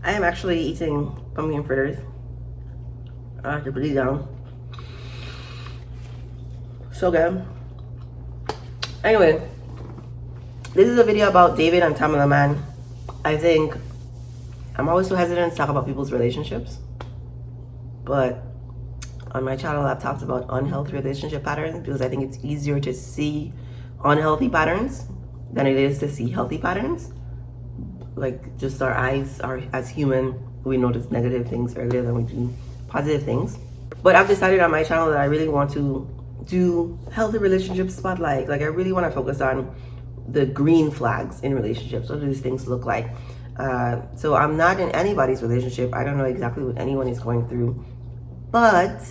I am actually eating pumpkin fritters. I have to put these down. So good. Anyway, this is a video about David and Tamela Mann. I think I'm always so hesitant to talk about people's relationships, but on my channel I've talked about unhealthy relationship patterns because I think it's easier to see unhealthy patterns than it is to see healthy patterns. Like, just our eyes are, as human, we notice negative things earlier than we do positive things. But I've decided on my channel that I really want to do healthy relationship spotlight. Like, I really want to focus on the green flags in relationships. What do these things look like? So I'm not in anybody's relationship. I don't know exactly what anyone is going through, but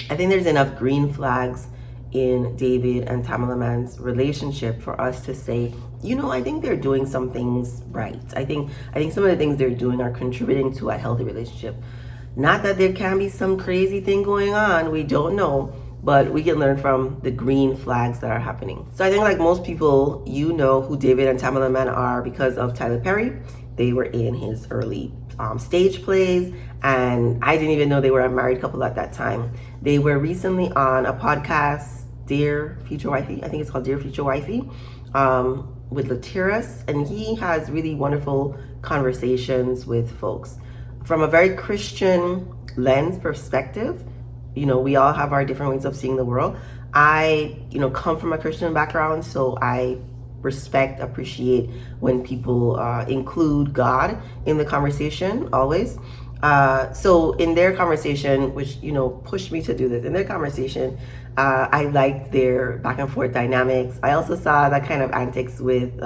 I think there's enough green flags in David and Tamela Mann's relationship for us to say, you know, I think they're doing some things right. I think some of the things they're doing are contributing to a healthy relationship. Not that there can be some crazy thing going on, we don't know, but we can learn from the green flags that are happening. So I think, like most people, you know who David and Tamela Mann are because of Tyler Perry. They were in his early stage plays, and I didn't even know they were a married couple at that time. They were recently on a podcast, Dear Future Wifey, I think it's called Dear Future Wifey, with Shareece, and he has really wonderful conversations with folks from a very Christian lens perspective. You know, we all have our different ways of seeing the world. I, come from a Christian background, so I respect, appreciate when people include God in the conversation, always. So in their conversation, which, pushed me to do this, in their conversation, I liked their back and forth dynamics. I also saw that kind of antics with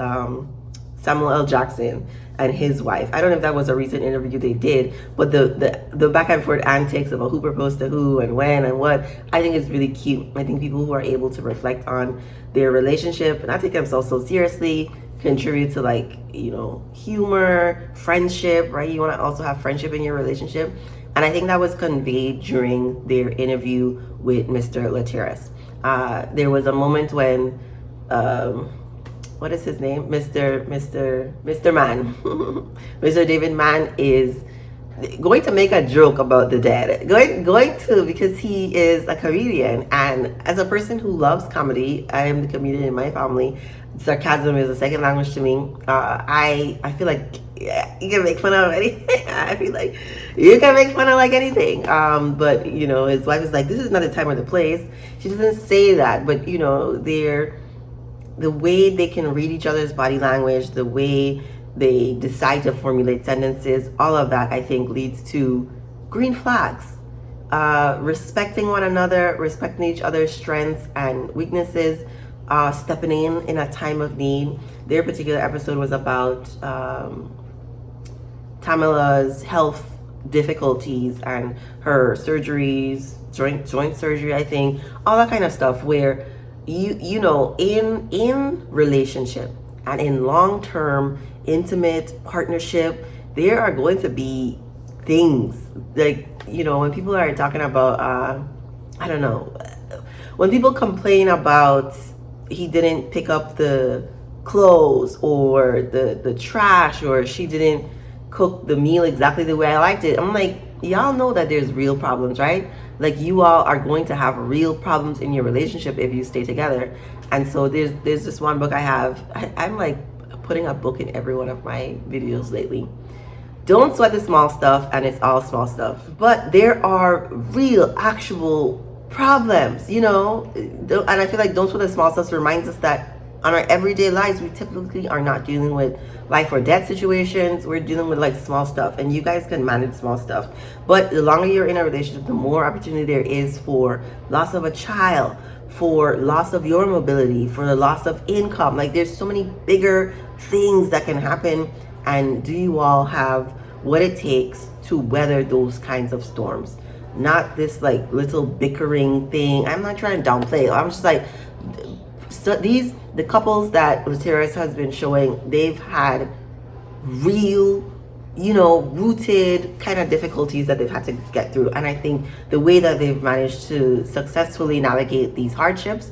Samuel L. Jackson and his wife. I don't know if that was a recent interview they did, but the back and forth antics about who proposed to who and when and what, I think is really cute. I think people who are able to reflect on their relationship and not take themselves so seriously contribute to, like, humor, friendship, right? You want to also have friendship in your relationship. And I think that was conveyed during their interview with Mr. Shareece. There was a moment when, what is his name? Mr. Mann. Mr. David Mann is going to make a joke about the dead. Going to, because he is a comedian. And as a person who loves comedy, I am the comedian in my family. Sarcasm is a second language to me. I feel like you can make fun of anything. I feel like you can make fun of like anything. But his wife is like, this is not the time or the place. She doesn't say that, but the way they can read each other's body language, the way they decide to formulate sentences, all of that, I think, leads to green flags. Respecting one another, respecting each other's strengths and weaknesses, stepping in a time of need. Their particular episode was about Tamela's health difficulties and her surgeries, joint surgery, I think, all that kind of stuff, where in relationship and in long-term intimate partnership, there are going to be things like, when people are talking about I don't know, when people complain about he didn't pick up the clothes or the trash, or she didn't cook the meal exactly the way I liked it, I'm like, y'all know that there's real problems, right? Like, you all are going to have real problems in your relationship if you stay together. And so there's this one book I have. I'm like putting a book in every one of my videos lately. Don't sweat the small stuff, and it's all small stuff. But there are real, actual problems, and I feel like don't sweat the small stuff reminds us that on our everyday lives, we typically are not dealing with life or death situations. We're dealing with like small stuff, and you guys can manage small stuff. But the longer you're in a relationship, the more opportunity there is for loss of a child, for loss of your mobility, for the loss of income. Like, there's so many bigger things that can happen. And do you all have what it takes to weather those kinds of storms? Not this like little bickering thing. I'm not trying to downplay it. I'm just like, so the couples that Shareece has been showing, they've had real, rooted kind of difficulties that they've had to get through. And I think the way that they've managed to successfully navigate these hardships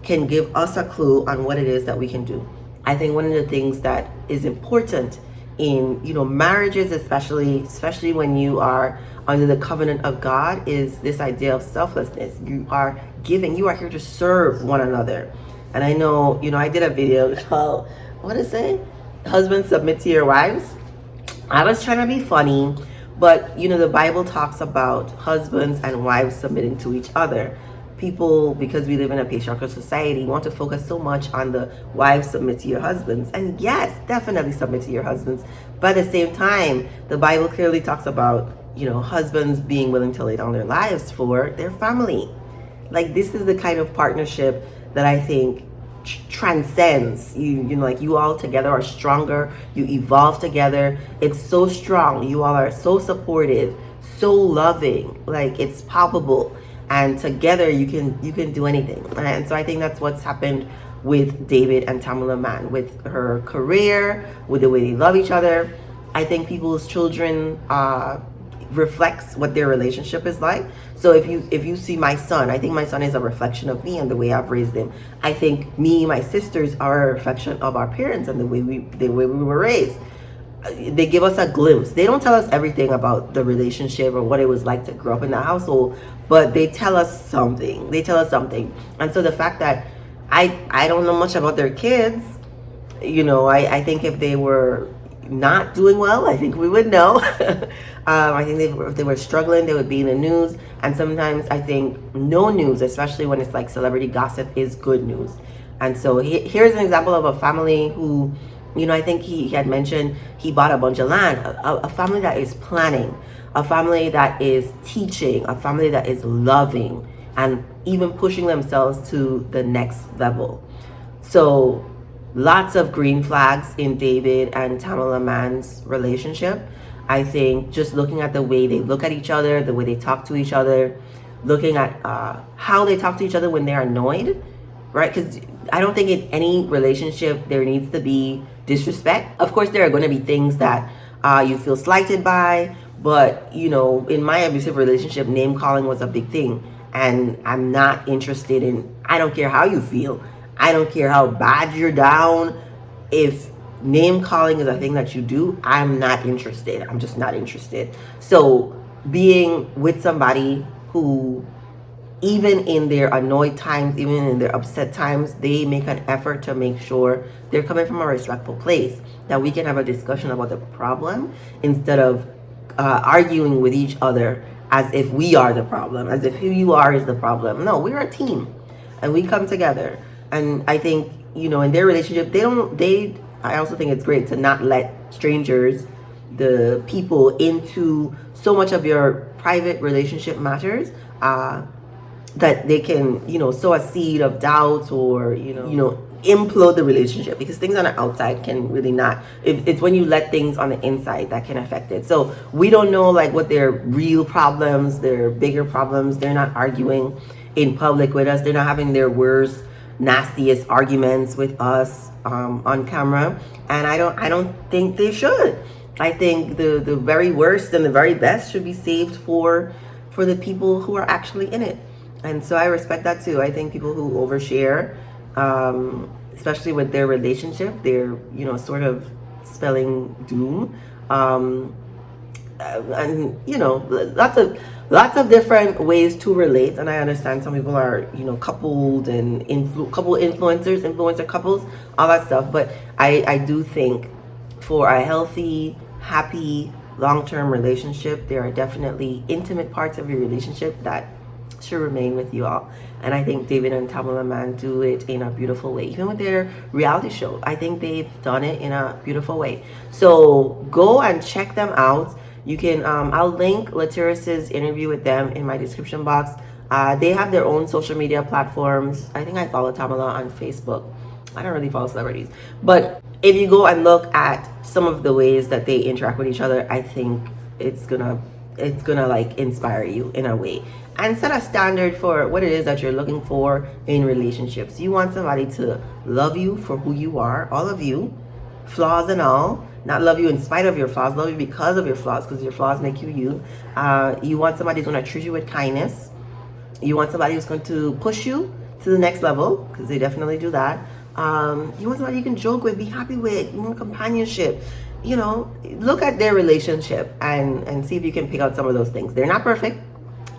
can give us a clue on what it is that we can do. I think one of the things that is important in, marriages, especially when you are under the covenant of God, is this idea of selflessness. You are giving, you are here to serve one another. And I know, I did a video called, what is it? Husbands, submit to your wives. I was trying to be funny, but the Bible talks about husbands and wives submitting to each other. People, because we live in a patriarchal society, want to focus so much on the wives submit to your husbands. And yes, definitely submit to your husbands. But at the same time, the Bible clearly talks about, husbands being willing to lay down their lives for their family. Like, this is the kind of partnership that I think transcends. Like, you all together are stronger. You evolve together. It's so strong. You all are so supportive, so loving. Like, it's palpable. And together you can do anything. And so I think that's what's happened with David and Tamela Mann, with her career, with the way they love each other. I think people's children reflects what their relationship is like. So if you see my son, I think my son is a reflection of me and the way I've raised him. I think my sisters are a reflection of our parents and the way we were raised. They give us a glimpse. They don't tell us everything about the relationship or what it was like to grow up in that household, but they tell us something. And so the fact that I don't know much about their kids, I think if they were not doing well, I think we would know. I think if they were struggling, they would be in the news. And sometimes I think no news, especially when it's like celebrity gossip, is good news. And so here's an example of a family who, I think he had mentioned he bought a bunch of land, a family that is planning, a family that is teaching, a family that is loving, and even pushing themselves to the next level. So lots of green flags in David and Tamela Mann's relationship. I think just looking at the way they look at each other, the way they talk to each other, looking at how they talk to each other when they're annoyed, right? Because I don't think in any relationship there needs to be disrespect. Of course, there are going to be things that you feel slighted by, but in my abusive relationship, name calling was a big thing, and I'm not interested in. I don't care how you feel. I don't care how bad you're down. If name calling is a thing that you do, I'm not interested. I'm just not interested. So being with somebody who, even in their annoyed times, even in their upset times, they make an effort to make sure they're coming from a respectful place, that we can have a discussion about the problem instead of arguing with each other as if we are the problem, as if who you are is the problem. No, we're a team and we come together. And I think, in their relationship, I also think it's great to not let strangers, the people, into so much of your private relationship matters, that they can, sow a seed of doubt or, implode the relationship, because things on the outside can really not. It's when you let things on the inside that can affect it. So we don't know like what their real problems, their bigger problems. They're not arguing in public with us. They're not having their worst, nastiest arguments with us on camera. And I don't think they should. I think the very worst and the very best should be saved for the people who are actually in it. And so I respect that too. I think people who overshare, especially with their relationship, they're, sort of spelling doom. And, lots of different ways to relate. And I understand some people are, coupled and influencer couples, all that stuff. But I do think for a healthy, happy, long-term relationship, there are definitely intimate parts of your relationship that should remain with you all. And I think David and Tamela Mann do it in a beautiful way. Even with their reality show, I think they've done it in a beautiful way. So go and check them out. You can, I'll link Latira's interview with them in my description box. They have their own social media platforms. I think I follow Tamela on Facebook. I don't really follow celebrities. But if you go and look at some of the ways that they interact with each other, I think it's gonna like inspire you in a way and set a standard for what it is that you're looking for in relationships. You want somebody to love you for who you are, all of you, flaws and all, not love you in spite of your flaws, love you because of your flaws, because your flaws make you you. You want somebody who's going to treat you with kindness. You want somebody who's going to push you to the next level, because they definitely do that. You want somebody you can joke with, be happy with. You want companionship. you know, look at their relationship and see if you can pick out some of those things. They're not perfect.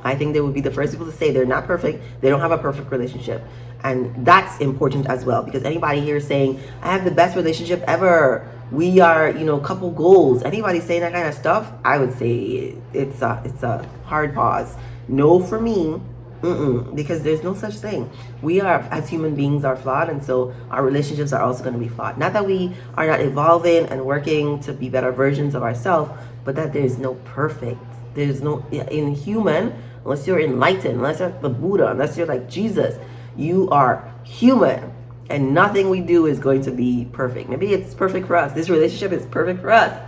I think they would be the first people to say they're not perfect. They don't have a perfect relationship. And that's important as well, because anybody here saying, I have the best relationship ever, we are, you know, couple goals, anybody saying that kind of stuff, I would say it's a hard pause. No for me. Because there's no such thing. We are, as human beings, are flawed, and so our relationships are also going to be flawed. Not that we are not evolving and working to be better versions of ourselves, but that there's no perfect. There's no, in human, unless you're enlightened, unless you're the Buddha, unless you're like Jesus, you are human, and nothing we do is going to be perfect. Maybe it's perfect for us. This relationship is perfect for us,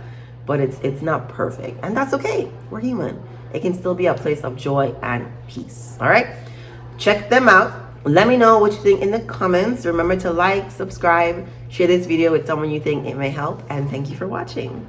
but it's not perfect, and that's okay. We're human. It can still be a place of joy and peace. All right, check them out. Let me know what you think in the comments. Remember to like, subscribe, share this video with someone you think it may help, and thank you for watching.